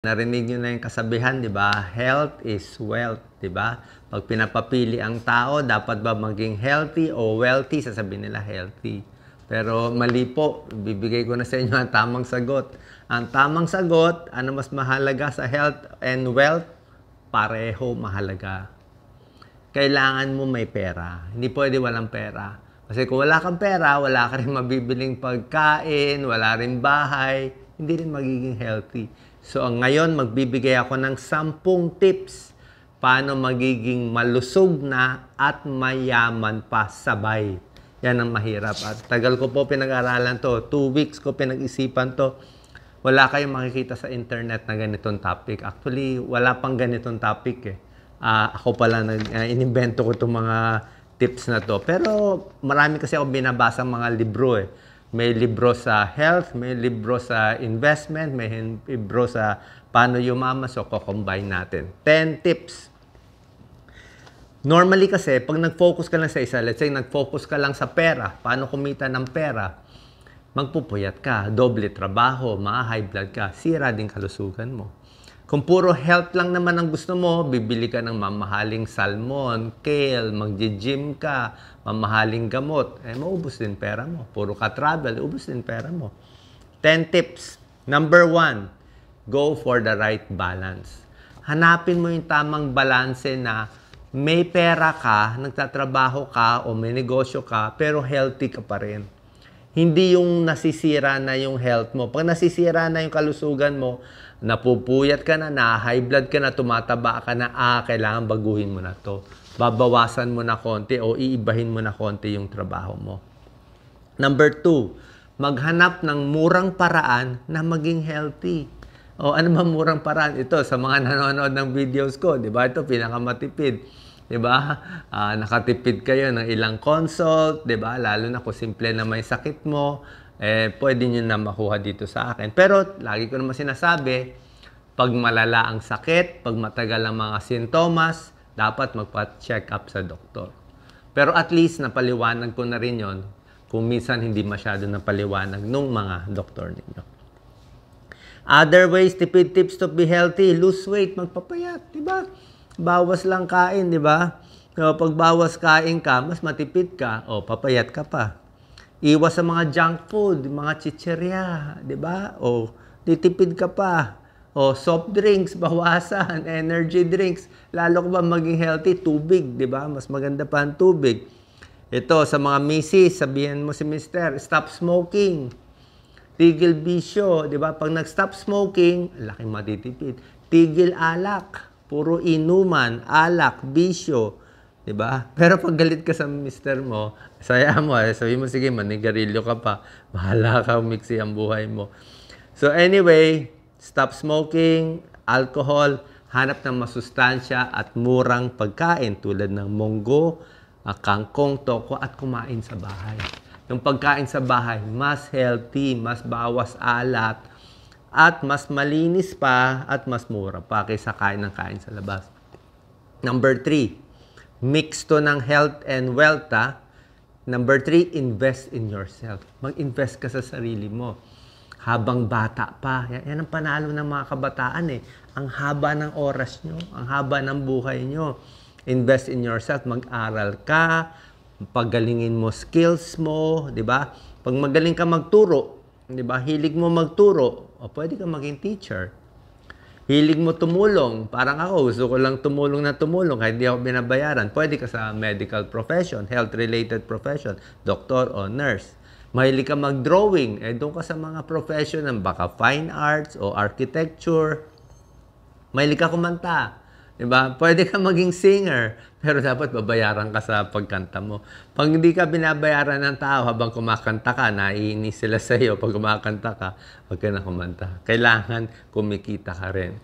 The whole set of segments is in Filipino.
Narinig nyo na yung kasabihan, di ba? Health is wealth, di ba? Pag pinapapili ang tao, dapat ba maging healthy o wealthy? Sasabihin nila healthy. Pero mali po, bibigay ko na sa inyo ang tamang sagot. Ang tamang sagot, ano mas mahalaga sa health and wealth? Pareho mahalaga. Kailangan mo may pera. Hindi pwede walang pera. Kasi kung wala kang pera, wala ka rin mabibiling pagkain, wala rin bahay, hindi rin magiging healthy. So, ngayon, magbibigay ako ng 10 tips paano magiging malusog na at mayaman pa sabay. Yan ang mahirap. At tagal ko po pinag-aralan to. 2 weeks ko pinag-isipan to. Wala kayong makikita sa internet na ganitong topic. Actually, wala pang ganitong topic eh. Ako pala inimbento ko itong mga tips na to. Pero marami kasi ako binabasa mga libro eh. May libro sa health, may libro sa investment, may libro sa paano yumaman. So, ko-combine natin. 10 tips. Normally kasi, pag nag-focus ka lang sa isa, let's say, nag-focus ka lang sa pera, paano kumita ng pera, magpupuyat ka, doble trabaho, high blood ka, sira din kalusugan mo. Kung puro health lang naman ang gusto mo, bibili ka ng mamahaling salmon, kale, mag-gym ka, mamahaling gamot, maubos din pera mo. Puro ka travel, ubos din pera mo. 10 tips. Number 1, go for the right balance. Hanapin mo yung tamang balanse na may pera ka, nagtatrabaho ka, o may negosyo ka, pero healthy ka pa rin. Hindi yung nasisira na yung health mo. Pag nasisira na yung kalusugan mo, napupuyat ka na, high blood ka na, tumataba ka na, kailangan baguhin mo na to. Babawasan mo na konti o iibahin mo na konti yung trabaho mo. Number 2, maghanap ng murang paraan na maging healthy. O ano ba murang paraan? Ito, sa mga nanonood ng videos ko, di ba? Ito, pinakamatipid. Di ba? Nakatipid kayo ng ilang consult, di ba? Lalo na kung simple na may sakit mo, pwede nyo na makuha dito sa akin. Pero, lagi ko naman sinasabi, pag malala ang sakit, pag matagal ang mga sintomas, dapat magpa-check up sa doktor. Pero at least, napaliwanag ko na rin yon kung minsan hindi masyado napaliwanag nung mga doktor ninyo. Other ways, tipid tips to be healthy, lose weight, magpapayat, di ba? Bawas lang kain, di ba? So, pag bawas kain ka, mas matipid ka, papayat ka pa. Iwas sa mga junk food, mga chicherya, di ba? Titipid ka pa. Soft drinks, bawasan, energy drinks. Lalo ko ba maging healthy? Tubig, di ba? Mas maganda pa ang tubig. Ito, sa mga misis, sabihin mo si mister, stop smoking. Tigil bisyo, di ba? Pag nag-stop smoking, laking matitipid. Tigil alak, puro inuman, alak, bisyo. Diba? Pero pag galit ka sa mister mo, saya mo, sabi mo, sige, manigarilyo ka pa. Bahala ka, umiksi ang buhay mo. So anyway, stop smoking, alcohol, hanap ng masustansya at murang pagkain tulad ng munggo, kangkong, toko, at kumain sa bahay. Yung pagkain sa bahay, mas healthy, mas bawas alat, at mas malinis pa, at mas mura pa kaysa kain sa labas. Number 3, mix to ng health and wealth. Number 3, invest in yourself. Mag-invest ka sa sarili mo. Habang bata pa. Yan ang panalo ng mga kabataan eh. Ang haba ng oras nyo. Ang haba ng buhay nyo. Invest in yourself. Mag-aral ka. Paggalingin mo skills mo. Diba? Pag magaling ka magturo, diba? Hilig mo magturo, pwede ka maging teacher. Hilig mo tumulong. Parang ako, gusto ko lang tumulong kahit di ako binabayaran. Pwede ka sa medical profession, health-related profession, doktor o nurse. Mahilig ka mag-drawing, doon ka sa mga profession ng baka fine arts o architecture. Mahilig ka kumanta. Diba? Pwede ka maging singer, pero dapat babayaran ka sa pagkanta mo. Pag hindi ka binabayaran ng tao habang kumakanta ka, naiinis sila sa iyo pag kumakanta ka, huwag ka na kumanta. Kailangan kumikita ka rin.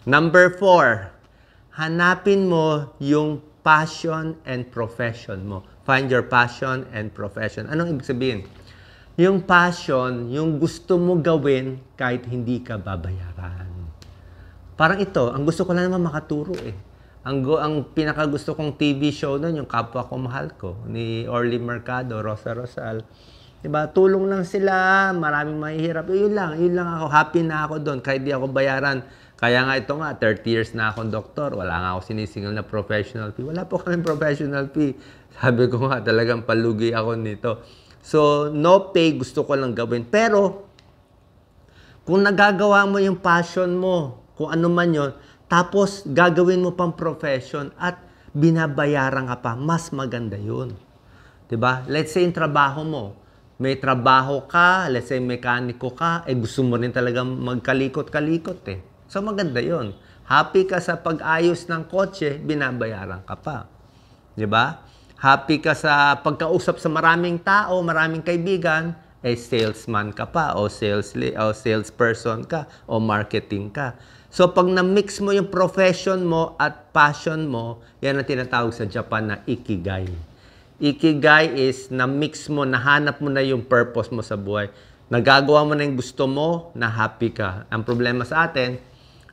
Number 4, hanapin mo yung passion and profession mo. Find your passion and profession. Anong ibig sabihin? Yung passion, yung gusto mo gawin kahit hindi ka babayaran. Parang ito, ang gusto ko lang naman makaturo eh. Ang pinakagusto kong TV show nun, yung Kapwa Ko Mahal Ko, ni Orly Mercado, Rosa Rosal. Diba? Tulong lang sila, maraming mahihirap. Yun lang ako. Happy na ako doon. Kahit di ako bayaran, Kaya nga ito nga, 30 years na akong doktor, wala nga ako sinisingil na professional fee. Wala po kami professional fee. Sabi ko nga, talagang palugi ako nito. So, no pay, gusto ko lang gawin. Pero, kung nagagawa mo yung passion mo, kung ano man yun, tapos gagawin mo pang profession at binabayaran ka pa, mas maganda yun. Diba? Let's say yung trabaho mo, may trabaho ka, let's say mekaniko ka, gusto mo rin talaga magkalikot-kalikot eh. So maganda yun. Happy ka sa pag-ayos ng kotse, binabayaran ka pa. Diba? Happy ka sa pagkausap sa maraming tao, maraming kaibigan, salesman ka pa, o salesperson ka, o marketing ka. So pag na-mix mo yung profession mo at passion mo, yan ang tinatawag sa Japan na ikigai. Ikigai is na-mix mo, nahanap mo na yung purpose mo sa buhay. Nagagawa mo na yung gusto mo, na happy ka. Ang problema sa atin,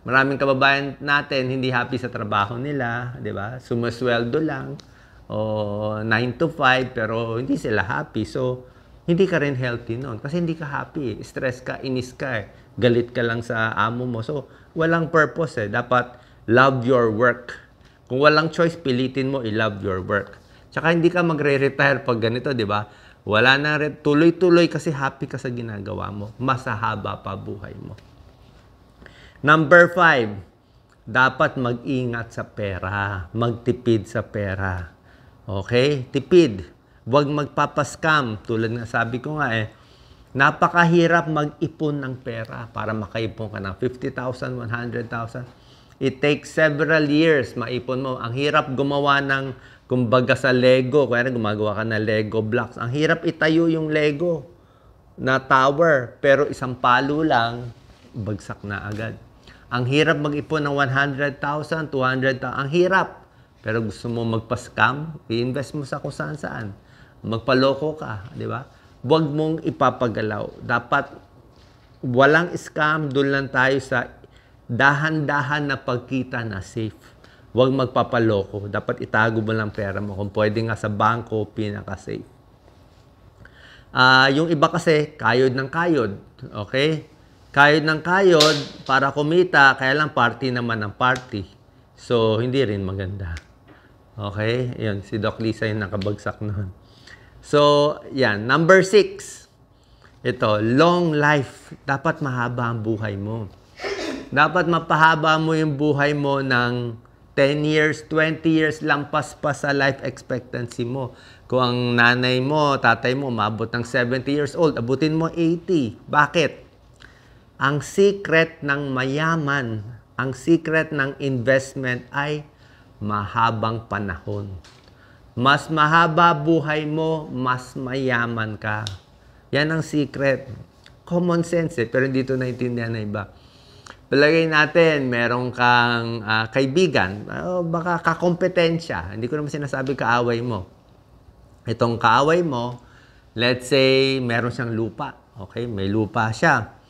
maraming kababayan natin hindi happy sa trabaho nila, di ba? Sumasweldo lang, o 9 to 5, pero hindi sila happy. So, hindi ka rin healthy noon kasi hindi ka happy. Stress ka, inis ka, galit ka lang sa amo mo. So, walang purpose eh. Dapat love your work. Kung walang choice, pilitin mo i-love your work. Tsaka hindi ka magre-retire pag ganito, di ba? Wala na rin. Tuloy-tuloy kasi happy ka sa ginagawa mo. Masahaba pa buhay mo. Number 5, dapat mag-ingat sa pera. Magtipid sa pera. Okay? Tipid. Huwag magpapaskam. Tulad nga sabi ko nga napakahirap mag-ipon ng pera para makaipon ka ng 50,000, 100,000. It takes several years maipon mo. Ang hirap gumawa ng, kumbaga sa Lego, kaya gumagawa ka ng Lego blocks. Ang hirap itayo yung Lego na tower, pero isang palo lang, bagsak na agad. Ang hirap mag-ipon ng 100,000, 200,000. Ang hirap. Pero gusto mo magpa-scam, i-invest mo sa kung saan-saan. Magpaloko ka, di ba? Huwag mong ipapagalaw. Dapat walang scam, doon lang tayo sa dahan-dahan na pagkita na safe. Huwag magpapaloko. Dapat itago mo lang pera mo. Kung pwede nga sa bangko, pinaka-safe. Yung iba kasi, kayod ng kayod. Okay? Kayod ng kayod para kumita, kaya lang party naman ang party. So, hindi rin maganda. Okay? Yun, si Doc Lisa yung nakabagsak noon. So, yan. Number 6. Ito, long life. Dapat mahaba ang buhay mo. Dapat mapahaba mo yung buhay mo ng 10 years, 20 years, lampas pa sa life expectancy mo. Kung ang nanay mo, tatay mo, umabot ng 70 years old, abutin mo 80. Bakit? Ang secret ng mayaman, ang secret ng investment ay mahabang panahon. Mas mahaba buhay mo, mas mayaman ka. Yan ang secret. Common sense pero hindi ito naintindihan na iba. Palagay natin, meron kang kaibigan, baka kakompetensya. Hindi ko naman sinasabi kaaway mo. Itong kaaway mo, let's say, meron siyang lupa. Okay, may lupa siya.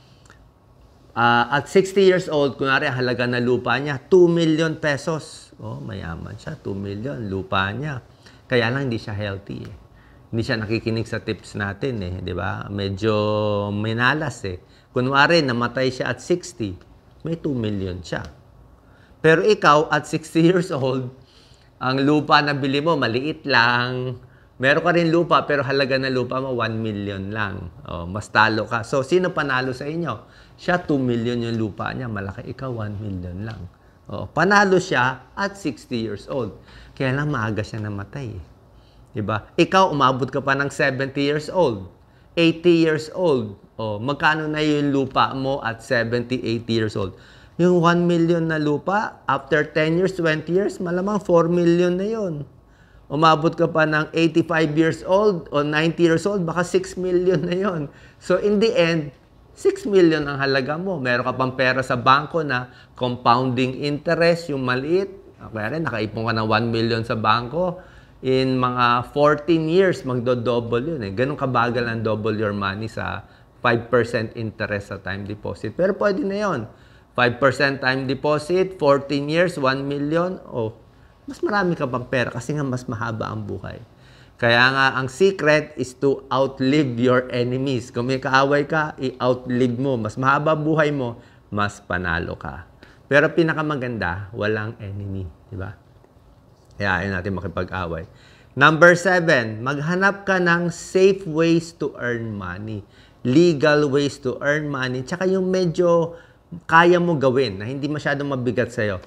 At 60 years old, kunwari, halaga na lupa niya, 2 million pesos. Oh, mayaman siya, 2 million, lupa niya. Kaya lang hindi siya healthy eh. Hindi siya nakikinig sa tips natin eh, di ba? Medyo minalas eh. Kunwari, namatay siya at 60, may 2 million siya. Pero ikaw, at 60 years old, ang lupa na bili mo, maliit lang. Meron ka rin lupa, pero halaga na lupa mo, 1 million lang. Oh, mas talo ka. So, sino panalo sa inyo? Siya, 2 million yung lupa niya. Malaki, ikaw, 1 million lang. Oh, panalo siya at 60 years old. Kaya lang maaga siya namatay. Diba? Ikaw, umabot ka pa ng 70 years old. 80 years old. Oh, magkano na yung lupa mo at 70, 80 years old? Yung 1 million na lupa, after 10 years, 20 years, malamang 4 million na yun. Umabot ka pa ng 85 years old o 90 years old, baka 6 million na yun. So, in the end, 6 million ang halaga mo. Meron ka pang pera sa bangko na compounding interest, yung maliit. Kaya rin, nakaipon ka ng 1 million sa bangko. In mga 14 years, magdo-double yun eh. Ganun kabagal ang double your money sa 5% interest sa time deposit. Pero pwede na yun. 5% time deposit, 14 years, 1 million. Oh, mas marami ka pang pera kasi nga mas mahaba ang buhay. Kaya nga, ang secret is to outlive your enemies. Kung may kaaway ka, i-outlive mo. Mas mahaba buhay mo, mas panalo ka. Pero pinakamaganda, walang enemy. Diba? Kaya ayaw natin makipag-away. Number 7, maghanap ka ng safe ways to earn money. Legal ways to earn money. Tsaka yung medyo kaya mo gawin na hindi masyadong mabigat sa'yo.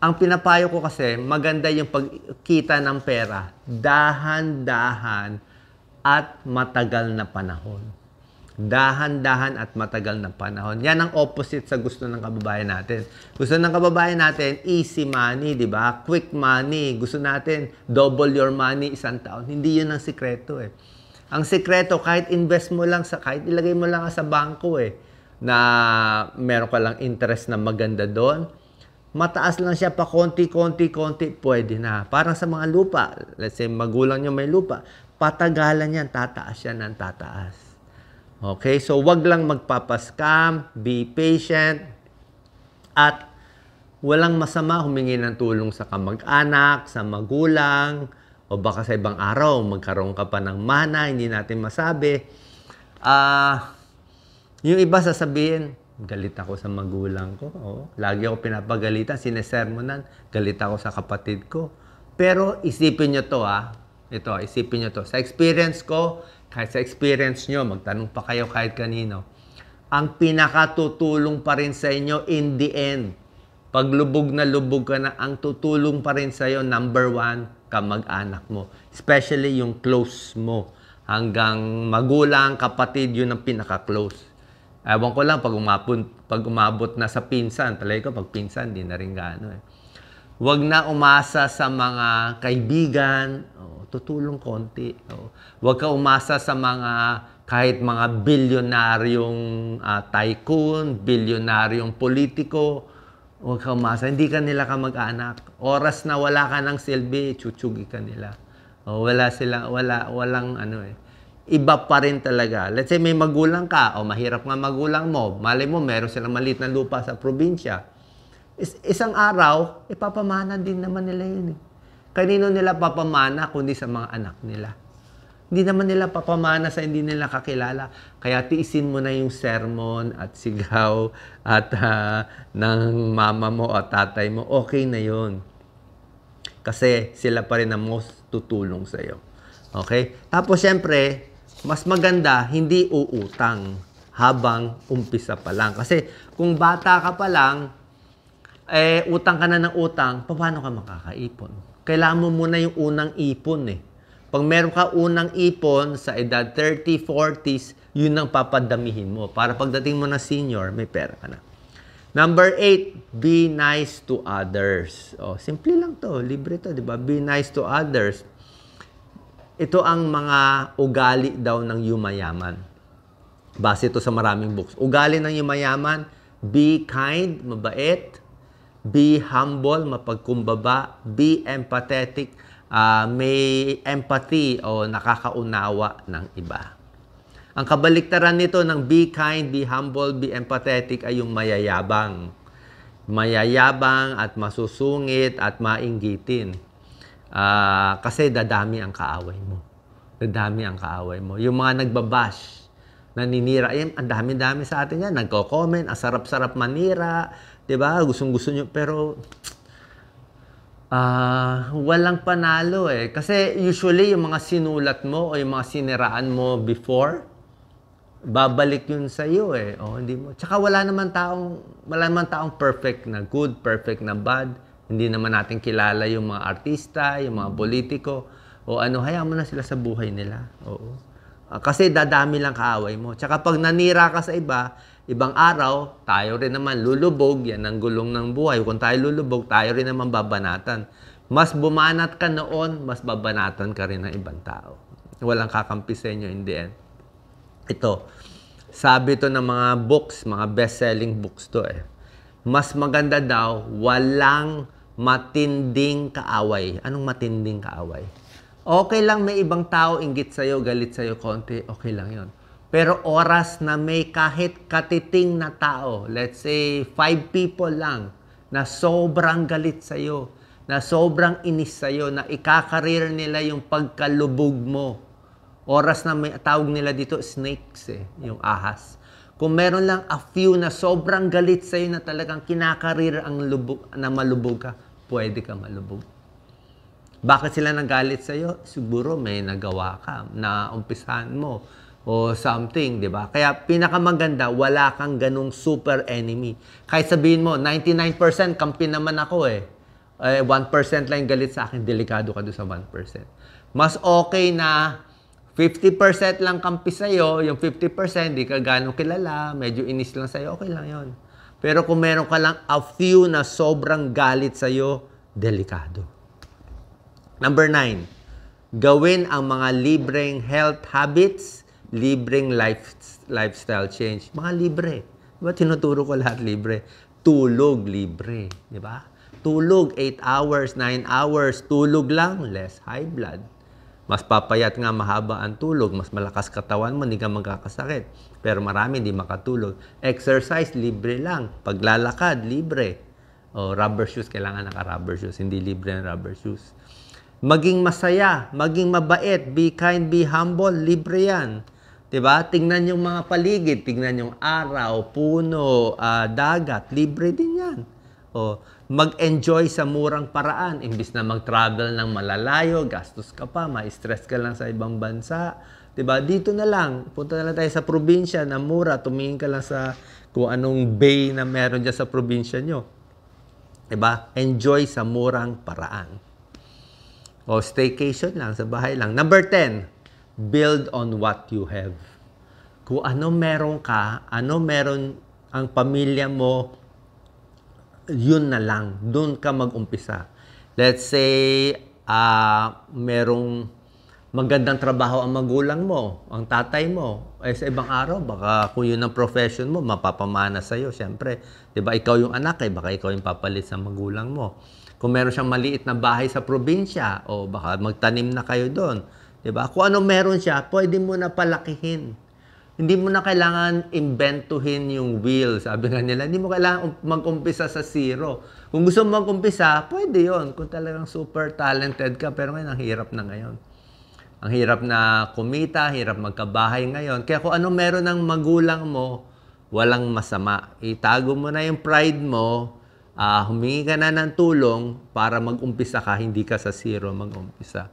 Ang pinapayo ko kasi, maganda yung pagkita ng pera. Dahan-dahan at matagal na panahon. Dahan-dahan at matagal na panahon. Yan ang opposite sa gusto ng kababayan natin. Gusto ng kababayan natin, easy money, di ba? Quick money. Gusto natin, double your money isang taon. Hindi yun ang sikreto eh. Ang sikreto, kahit invest mo lang, kahit ilagay mo lang sa bangko eh, na meron ka lang interest na maganda doon, mataas lang siya pa konti, pwede na. Parang sa mga lupa, let's say magulang nyo may lupa, patagalan yan, tataas yan ng tataas. Okay, so wag lang magpapascam, be patient, at walang masama humingi ng tulong sa kamag-anak, sa magulang, o baka sa ibang araw, magkaroon ka pa ng mana, hindi natin masabi. Yung iba sasabihin, galit ako sa magulang ko. Oh, lagi ako pinapagalitan, sinesermonan, galit ako sa kapatid ko. Pero isipin nyo to ito, isipin nyo to. Sa experience ko, kahit sa experience nyo, magtanong pa kayo kahit kanino, ang pinakatutulong pa rin sa inyo in the end, pag lubog na lubog ka na, ang tutulong pa rin sa iyo, number 1, kamag-anak mo. Especially yung close mo. Hanggang magulang, kapatid, yun ang pinaka-close. Ewan ko lang, pag umabot na sa pinsan, talay ko, pag pinsan, di na rin gaano eh. Huwag na umasa sa mga kaibigan, tutulong konti. Huwag ka umasa sa kahit mga bilyonaryong tycoon, bilyonaryong politiko. Huwag ka umasa. Hindi ka nila kamag-anak. Oras na wala ka ng silbi, chuchugi ka nila. Walang Iba pa rin talaga. Let's say may magulang ka, mahirap nga magulang mo. Malay mo, meron silang maliit na lupa sa probinsya. Isang araw, ipapamana din naman nila yun eh. Kanino nila papamana kundi sa mga anak nila. Hindi naman nila papamana sa hindi nila kakilala. Kaya tiisin mo na yung sermon at sigaw at ng mama mo at tatay mo. Okay na yun. Kasi sila pa rin ang most tutulong sa'yo. Okay? Tapos syempre, mas maganda hindi uutang habang umpisa pa lang. Kasi kung bata ka pa lang, utang ka na ng utang, paano ka makakaipon? Kailangan mo muna yung unang ipon eh. Pag meron ka unang ipon sa edad 30, 40s, yun ang papadamihin mo. Para pagdating mo na senior, may pera ka na. Number 8, be nice to others. Simple lang to, libre to, di ba? Be nice to others. Ito ang mga ugali daw ng yumayaman. Base ito sa maraming books. Ugali ng yumayaman, be kind, mabait. Be humble, mapagkumbaba. Be empathetic, may empathy o nakakaunawa ng iba. Ang kabaliktaran nito ng be kind, be humble, be empathetic ay yung mayayabang. Mayayabang at masusungit at mainggitin. Kasi dadami ang kaaway mo. Dadami ang kaaway mo. Yung mga nagbabash, naninira, ang dami-dami sa atin yan. Nagko-comment, ang sarap-sarap manira, diba? Gustong-gusto nyo. Pero, walang panalo eh. Kasi usually, yung mga sinulat mo o yung mga siniraan mo before, babalik yun sa iyo eh. Hindi mo. Tsaka wala naman taong perfect na good, perfect na bad. Hindi naman natin kilala yung mga artista, yung mga politiko. Hayaan mo na sila sa buhay nila. Kasi dadami lang kaaway mo. Tsaka pag nanira ka sa ibang araw, tayo rin naman lulubog. Yan ang gulong ng buhay. Kung tayo lulubog, tayo rin naman babanatan. Mas bumanat ka noon, mas babanatan ka rin ng ibang tao. Walang kakampi sa inyo in the end. Ito, sabi to ng mga books, mga best-selling books to eh. Mas maganda daw, walang matinding kaaway. Anong matinding kaaway? Okay lang may ibang tao inggit sa'yo, galit sa'yo konti, okay lang yon. Pero oras na may kahit katiting na tao, let's say 5 people lang, na sobrang galit sa'yo, na sobrang inis sa'yo, na ikakarir nila yung pagkalubog mo. Oras na may tawag nila dito, snakes yung ahas. Kung meron lang a few na sobrang galit sa'yo na talagang kinakarir ang lubog, na malubog ka, pwede ka malubog. Bakit sila nagalit sa'yo? Siguro may nagawa ka na umpisahan mo o something, di ba? Kaya pinakamaganda, wala kang ganung super enemy. Kahit sabihin mo, 99% kampi naman ako 1% lang galit sa akin, delikado ka doon sa 1%. Mas okay na 50% lang kampi sa'yo, yung 50% di ka gano'ng kilala, medyo inis lang sa'yo, okay lang yon. Pero kung meron ka lang a few na sobrang galit sa'yo, delikado. Number 9, gawin ang mga libreng health habits, libreng lifestyle change. Mga libre. Diba tinuturo ko lahat libre? Tulog libre. Diba? Tulog 8 hours, 9 hours. Tulog lang, less high blood. Mas papayat nga mahaba ang tulog, mas malakas katawan mo, hindi ka magkakasakit. Pero marami hindi makatulog. Exercise, libre lang. Paglalakad, libre. O rubber shoes, kailangan naka-rubber shoes. Hindi libre ang rubber shoes. Maging masaya, maging mabait, be kind, be humble, libre yan. Diba? Tingnan yung mga paligid, tingnan yung araw, puno, dagat, libre din yan. O, mag-enjoy sa murang paraan, imbis na mag-travel ng malalayo, gastos ka pa, ma-stress ka lang sa ibang bansa. Diba? Dito na lang, punta na lang tayo sa probinsya na mura, tumingin ka lang sa kung anong bay na meron dyan sa probinsya nyo. Diba? Enjoy sa murang paraan. O staycation lang, sa bahay lang. Number 10, build on what you have. Kung ano meron ka, ano meron ang pamilya mo, yun na lang. Doon ka mag-umpisa. Let's say, merong magandang trabaho ang magulang mo, ang tatay mo. Sa ibang araw, baka kung yun ang profession mo, mapapamana sa'yo. Siyempre, di ba, ikaw yung anak, baka ikaw yung papalit sa magulang mo. Kung meron siyang maliit na bahay sa probinsya, o baka magtanim na kayo doon. Diba? Kung ano meron siya, pwede mo na palakihin. Hindi mo na kailangan inventuhin yung wheel. Sabi nga nila, hindi mo kailangan mag-umpisa sa zero. Kung gusto mo mag-umpisa, pwede yon. Kung talagang super talented ka, pero ngayon, ang hirap na ngayon. Ang hirap na kumita, hirap magkabahay ngayon. Kaya kung ano meron ng magulang mo, walang masama. Itago mo na yung pride mo, humingi ka na ng tulong para mag-umpisa ka, hindi ka sa zero mag-umpisa.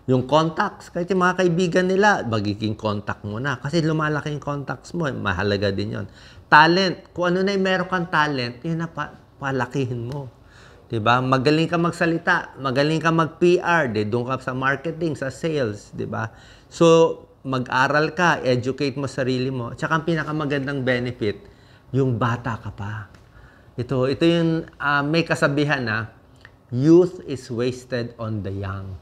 Yung contacts, kahit yung mga kaibigan nila, magiging contact mo na. Kasi lumalaki yung contacts mo, mahalaga din yon. Talent, kung ano na yung meron kang talent, yun na palakihin mo. Diba? Magaling ka magsalita, magaling ka mag-PR, doon ka sa marketing, sa sales, diba? So, mag-aral ka, educate mo sarili mo. Tsaka ang pinakamagandang benefit, yung bata ka pa. Ito yung may kasabihan na, youth is wasted on the young.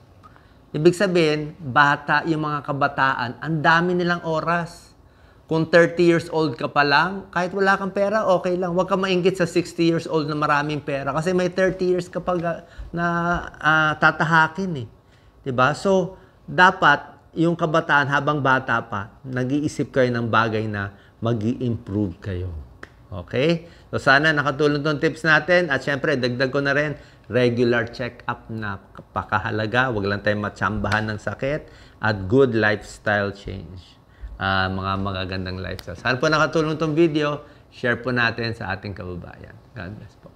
Ibig sabihin, bata, yung mga kabataan, ang dami nilang oras. Kung 30 years old ka pa lang, kahit wala kang pera, okay lang. Huwag ka mainggit sa 60 years old na maraming pera. Kasi may 30 years ka pa na tatahakin . Diba? So, dapat yung kabataan habang bata pa, nag-iisip kayo ng bagay na mag-i-improve kayo. Okay? So, sana nakatulong tong tips natin. At syempre, dagdag ko na rin, regular check-up na pakahalaga. Huwag lang tayong matsambahan ng sakit. At good lifestyle change. Mga magagandang lifestyle. Sana po nakatulong tong video. Share po natin sa ating kababayan. God bless po.